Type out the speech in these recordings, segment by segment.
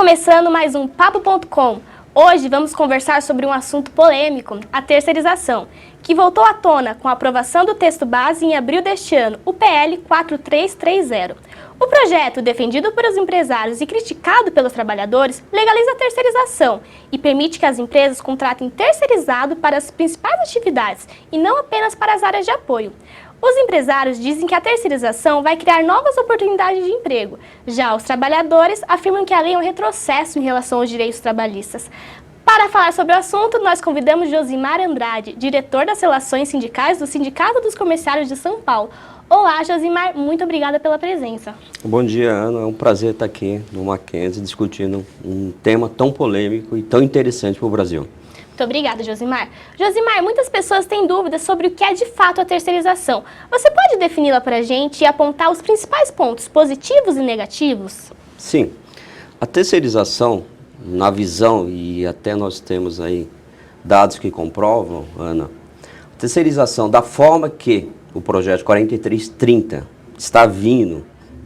começando mais um Papo.com. Hoje vamos conversar sobre um assunto polêmico, a terceirização, que voltou à tona com a aprovação do texto base em abril deste ano, o PL 4330. O projeto, defendido pelos empresários e criticado pelos trabalhadores, legaliza a terceirização e permite que as empresas contratem terceirizado para as principais atividades e não apenas para as áreas de apoio. Os empresários dizem que a terceirização vai criar novas oportunidades de emprego. Já os trabalhadores afirmam que a lei é um retrocesso em relação aos direitos trabalhistas. Para falar sobre o assunto, nós convidamos Josimar Andrade, diretor das Relações Sindicais do Sindicato dos Comerciários de São Paulo. Olá, Josimar, muito obrigada pela presença. Bom dia, Ana. É um prazer estar aqui no Mackenzie discutindo um tema tão polêmico e tão interessante para o Brasil. Muito obrigada, Josimar. Josimar, muitas pessoas têm dúvidas sobre o que é de fato a terceirização. Você pode defini-la para a gente e apontar os principais pontos positivos e negativos? Sim. A terceirização, na visão, e até nós temos aí dados que comprovam, Ana, a terceirização da forma que o projeto 4330 está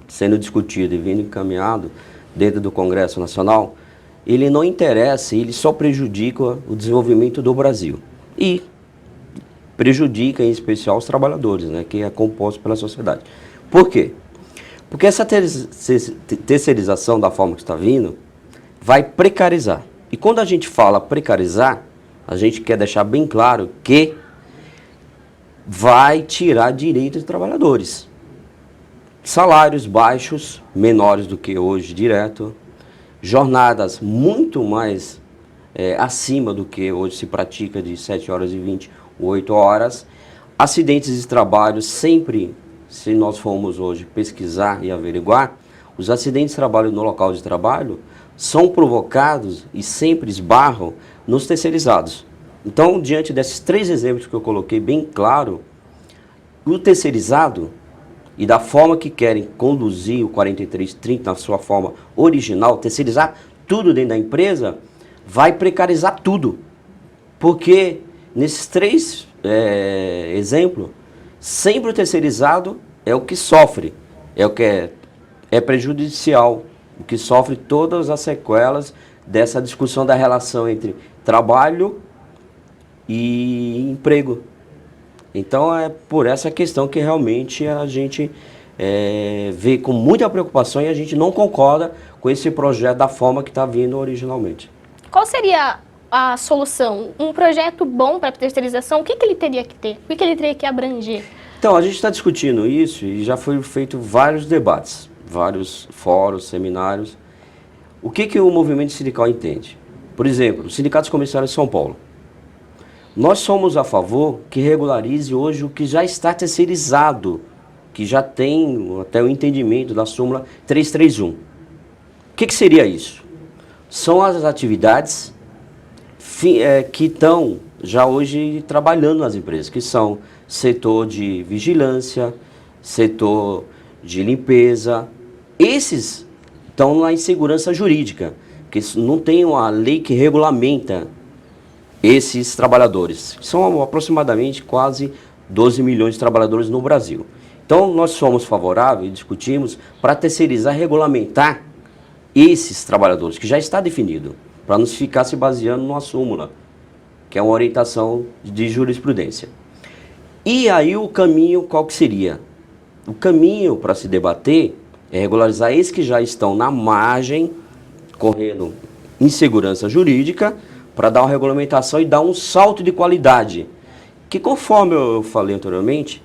sendo discutido e vindo encaminhado dentro do Congresso Nacional, ele não interessa, ele só prejudica o desenvolvimento do Brasil. E prejudica, em especial, os trabalhadores, né, que é composto pela sociedade. Por quê? Porque essa terceirização, da forma que está vindo, vai precarizar. E quando a gente fala precarizar, a gente quer deixar bem claro que vai tirar direitos dos trabalhadores. Salários baixos, menores do que hoje direto, jornadas muito mais acima do que hoje se pratica, de 7 horas e 20, 8 horas. Acidentes de trabalho, sempre, se nós formos hoje pesquisar e averiguar, os acidentes de trabalho no local de trabalho são provocados e sempre esbarram nos terceirizados. Então, diante desses 3 exemplos que eu coloquei bem claro, o terceirizado, e da forma que querem conduzir o 4330 na sua forma original, terceirizar tudo dentro da empresa, vai precarizar tudo. Porque nesses 3 exemplos, sempre o terceirizado é o que sofre, é o que é prejudicial, o que sofre todas as sequelas dessa discussão da relação entre trabalho e emprego. Então é por essa questão que realmente a gente vê com muita preocupação e a gente não concorda com esse projeto da forma que está vindo originalmente. Qual seria a solução? Um projeto bom para a terceirização, o que ele teria que ter? O que ele teria que abranger? Então, a gente está discutindo isso e já foi feito vários debates, vários fóruns, seminários. O que o movimento sindical entende? Por exemplo, o Sindicato dos Comerciários de São Paulo. Nós somos a favor que regularize hoje o que já está terceirizado, que já tem até o entendimento da súmula 331. O que seria isso? São as atividades que estão já hoje trabalhando nas empresas, que são setor de vigilância, setor de limpeza. Esses estão na insegurança jurídica, que não tem uma lei que regulamenta esses trabalhadores. São aproximadamente quase 12 milhões de trabalhadores no Brasil. Então, nós somos favoráveis e discutimos para terceirizar, regulamentar esses trabalhadores, que já está definido, para não ficar se baseando numa súmula, que é uma orientação de jurisprudência. E aí o caminho qual que seria? O caminho para se debater é regularizar esses que já estão na margem, correndo insegurança jurídica, para dar uma regulamentação e dar um salto de qualidade. Que conforme eu falei anteriormente,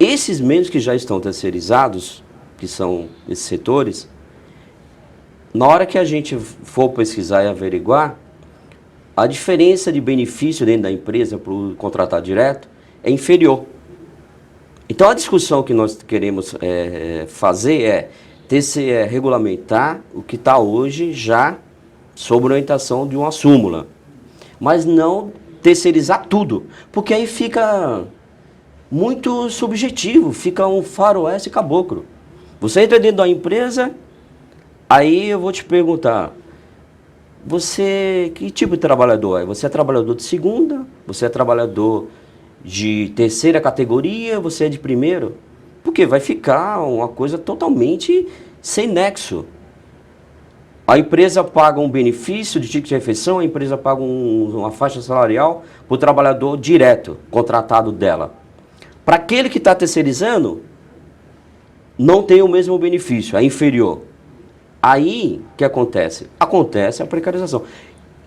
esses meios que já estão terceirizados, que são esses setores, na hora que a gente for pesquisar e averiguar, a diferença de benefício dentro da empresa para o contratar direto é inferior. Então a discussão que nós queremos fazer é regulamentar o que está hoje já sob orientação de uma súmula, mas não terceirizar tudo, porque aí fica muito subjetivo, fica um faroeste caboclo. Você entra dentro da empresa, aí eu vou te perguntar, você, que tipo de trabalhador é? Você é trabalhador de segunda? Você é trabalhador de terceira categoria? Você é de primeiro? Porque vai ficar uma coisa totalmente sem nexo. A empresa paga um benefício de ticket de refeição, a empresa paga uma faixa salarial para o trabalhador direto, contratado dela. Para aquele que está terceirizando, não tem o mesmo benefício, é inferior. Aí, o que acontece? Acontece a precarização.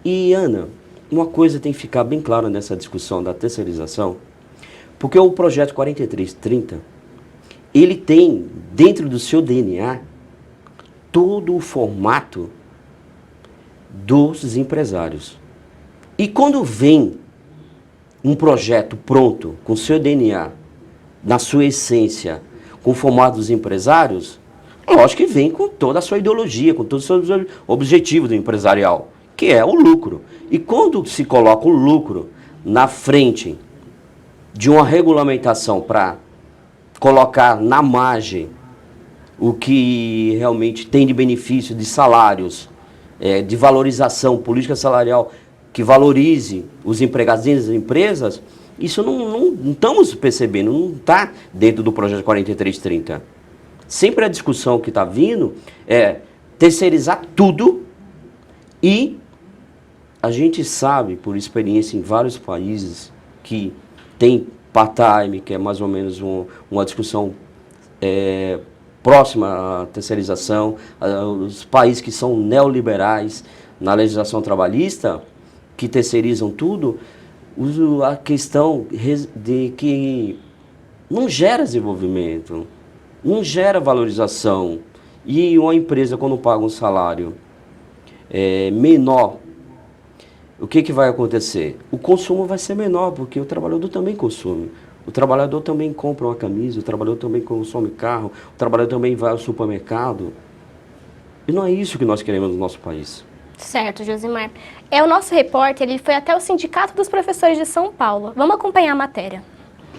E, Ana, uma coisa tem que ficar bem clara nessa discussão da terceirização, porque o projeto 4330, ele tem, dentro do seu DNA, todo o formato dos empresários. E quando vem um projeto pronto, com seu DNA, na sua essência, com o formato dos empresários, lógico que vem com toda a sua ideologia, com todos os seus objetivos do empresarial, que é o lucro. E quando se coloca o lucro na frente de uma regulamentação para colocar na margem o que realmente tem de benefício de salários, de valorização, política salarial que valorize os empregados dentro das empresas, isso não estamos percebendo, não está dentro do projeto 4330. Sempre a discussão que está vindo é terceirizar tudo e a gente sabe, por experiência em vários países, que tem part-time, que é mais ou menos uma discussão próxima à terceirização, os países que são neoliberais na legislação trabalhista, que terceirizam tudo, a questão de que não gera desenvolvimento, não gera valorização. E uma empresa, quando paga um salário menor, o que vai acontecer? O consumo vai ser menor, porque o trabalhador também consome. O trabalhador também compra uma camisa, o trabalhador também consome carro, o trabalhador também vai ao supermercado. E não é isso que nós queremos no nosso país. Certo, Josimar. O nosso repórter, ele foi até o Sindicato dos Professores de São Paulo. Vamos acompanhar a matéria.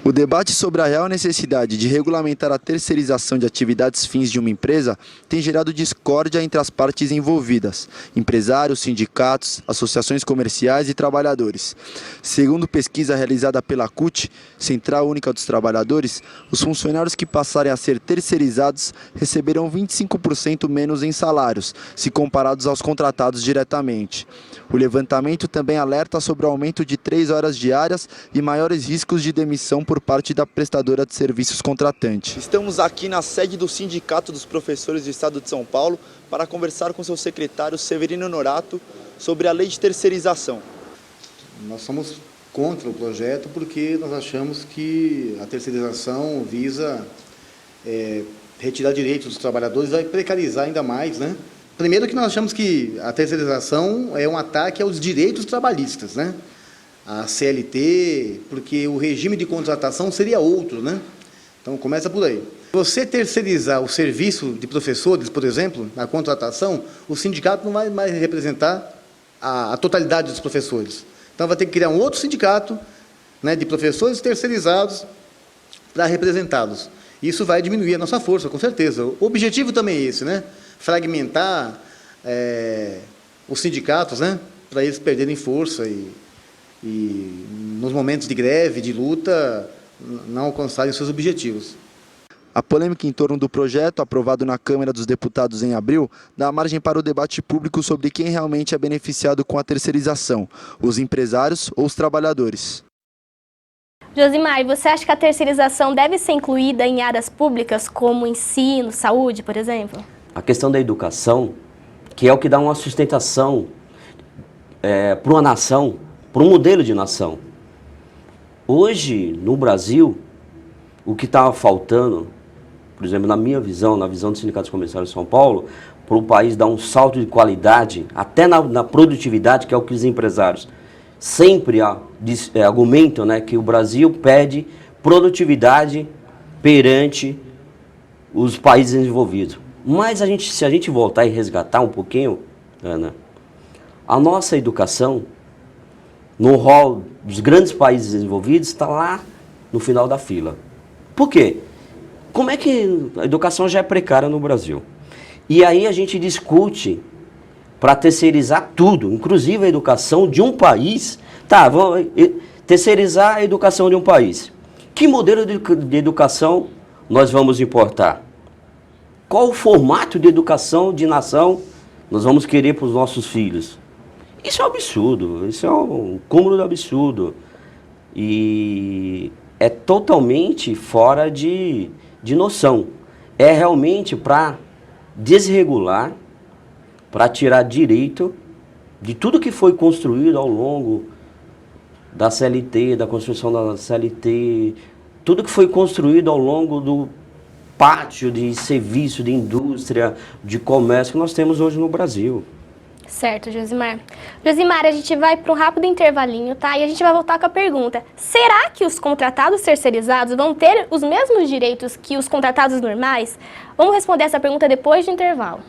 O debate sobre a real necessidade de regulamentar a terceirização de atividades fins de uma empresa tem gerado discórdia entre as partes envolvidas, empresários, sindicatos, associações comerciais e trabalhadores. Segundo pesquisa realizada pela CUT, Central Única dos Trabalhadores, os funcionários que passarem a ser terceirizados receberão 25% menos em salários, se comparados aos contratados diretamente. O levantamento também alerta sobre o aumento de 3 horas diárias e maiores riscos de demissão por parte da prestadora de serviços contratante. Estamos aqui na sede do Sindicato dos Professores do Estado de São Paulo para conversar com seu secretário Severino Norato sobre a lei de terceirização. Nós somos contra o projeto porque nós achamos que a terceirização visa retirar direitos dos trabalhadores e vai precarizar ainda mais, né? Primeiro que nós achamos que a terceirização é um ataque aos direitos trabalhistas, né? A CLT, porque o regime de contratação seria outro, né? Então, começa por aí. Você terceirizar o serviço de professores, por exemplo, na contratação, o sindicato não vai mais representar a totalidade dos professores. Então, vai ter que criar um outro sindicato, né, de professores terceirizados para representá-los. Isso vai diminuir a nossa força, com certeza. O objetivo também é esse, né? Fragmentar os sindicatos, né, para eles perderem força e nos momentos de greve, de luta, não alcançarem seus objetivos. A polêmica em torno do projeto, aprovado na Câmara dos Deputados em abril, dá margem para o debate público sobre quem realmente é beneficiado com a terceirização, os empresários ou os trabalhadores. Josimar, você acha que a terceirização deve ser incluída em áreas públicas como ensino, saúde, por exemplo? A questão da educação, que é o que dá uma sustentação para uma nação, para um modelo de nação. Hoje, no Brasil, o que está faltando, por exemplo, na minha visão, na visão dos sindicatos comerciais de São Paulo, para o país dar um salto de qualidade, até na produtividade, que é o que os empresários sempre argumentam, né, que o Brasil pede produtividade perante os países desenvolvidos. Mas se a gente voltar e resgatar um pouquinho, Ana, a nossa educação, no rol dos grandes países desenvolvidos, está lá no final da fila. Por quê? Como é que a educação já é precária no Brasil? E aí a gente discute para terceirizar tudo, inclusive a educação de um país. Tá, vamos terceirizar a educação de um país. Que modelo de educação nós vamos importar? Qual o formato de educação de nação nós vamos querer para os nossos filhos. Isso é um absurdo, isso é um cúmulo do absurdo. E é totalmente fora de noção. É realmente para desregular, para tirar direito de tudo que foi construído ao longo da CLT, da construção da CLT, tudo que foi construído ao longo do pátio de serviço, de indústria, de comércio que nós temos hoje no Brasil. Certo, Josimar. Josimar, a gente vai para um rápido intervalinho, tá? E a gente vai voltar com a pergunta. Será que os contratados terceirizados vão ter os mesmos direitos que os contratados normais? Vamos responder essa pergunta depois do intervalo.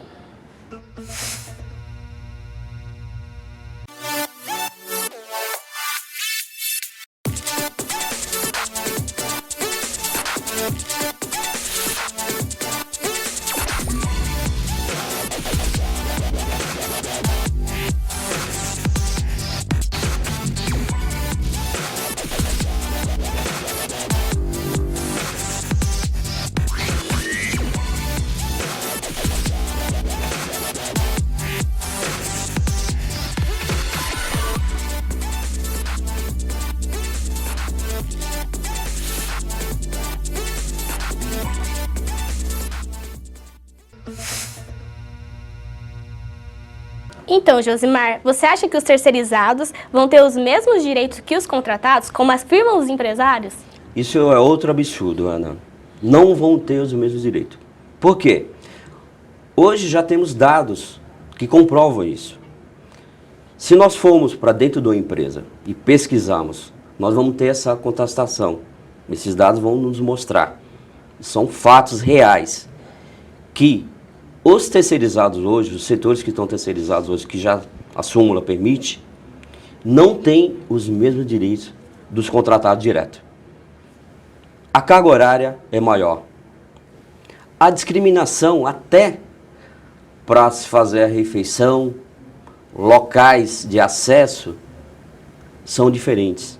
Então, Josimar, você acha que os terceirizados vão ter os mesmos direitos que os contratados, como afirmam os empresários? Isso é outro absurdo, Ana. Não vão ter os mesmos direitos. Por quê? Hoje já temos dados que comprovam isso. Se nós formos para dentro de uma empresa e pesquisarmos, nós vamos ter essa contestação. Esses dados vão nos mostrar. São fatos reais que os terceirizados hoje, os setores que estão terceirizados hoje, que já a súmula permite, não têm os mesmos direitos dos contratados direto. A carga horária é maior. A discriminação até para se fazer a refeição, locais de acesso, são diferentes.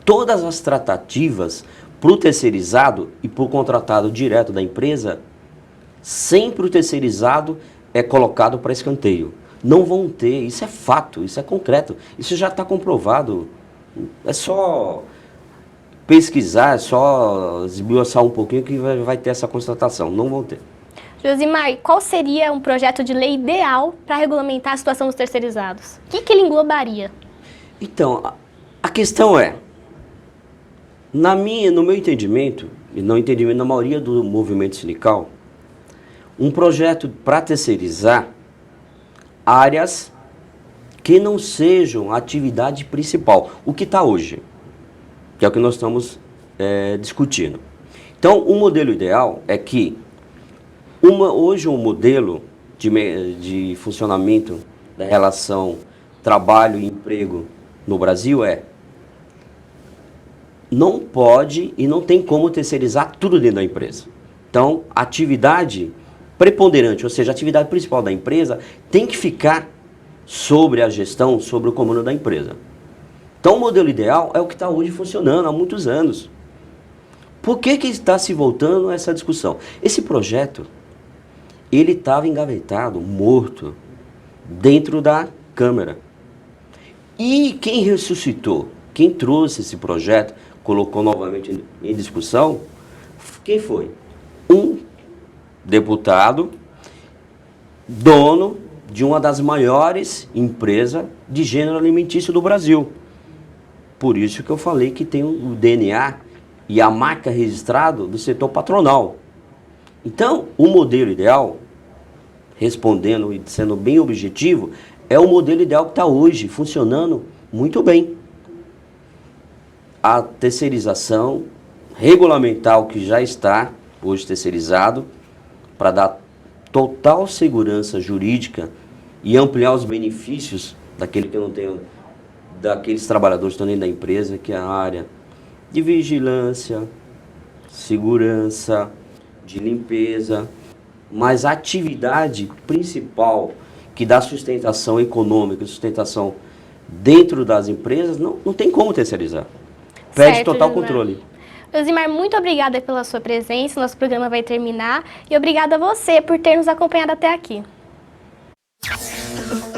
Todas as tratativas para o terceirizado e para o contratado direto da empresa, sempre o terceirizado é colocado para escanteio. Não vão ter, isso é fato, isso é concreto, isso já está comprovado. É só pesquisar, é só esmiuçar um pouquinho que vai ter essa constatação. Não vão ter. Josimar, qual seria um projeto de lei ideal para regulamentar a situação dos terceirizados? O que ele englobaria? Então, a questão é, no meu entendimento, e no entendimento da maioria do movimento sindical, um projeto para terceirizar áreas que não sejam a atividade principal, o que está hoje, que é o que nós estamos discutindo. Então, o modelo ideal é que, hoje um modelo de funcionamento da relação trabalho e emprego no Brasil não pode e não tem como terceirizar tudo dentro da empresa. Então, a atividade preponderante, ou seja, a atividade principal da empresa tem que ficar sobre a gestão, sobre o comando da empresa. Então, o modelo ideal é o que está hoje funcionando há muitos anos. Por que está se voltando a essa discussão? Esse projeto, ele estava engavetado, morto, dentro da Câmara. E quem ressuscitou, quem trouxe esse projeto, colocou novamente em discussão, quem foi? Um deputado, dono de uma das maiores empresas de gênero alimentício do Brasil. Por isso que eu falei que tem o DNA e a marca registrada do setor patronal. Então, o modelo ideal, respondendo e sendo bem objetivo, é o modelo ideal que está hoje funcionando muito bem. A terceirização, regulamentar o que já está hoje terceirizado, para dar total segurança jurídica e ampliar os benefícios daquele que não tem, daqueles trabalhadores que estão dentro da empresa, que é a área de vigilância, segurança, de limpeza, mas a atividade principal que dá sustentação econômica, sustentação dentro das empresas, não tem como terceirizar. Pede total controle. Josimar, muito obrigada pela sua presença, nosso programa vai terminar, e obrigada a você por ter nos acompanhado até aqui. Obrigada.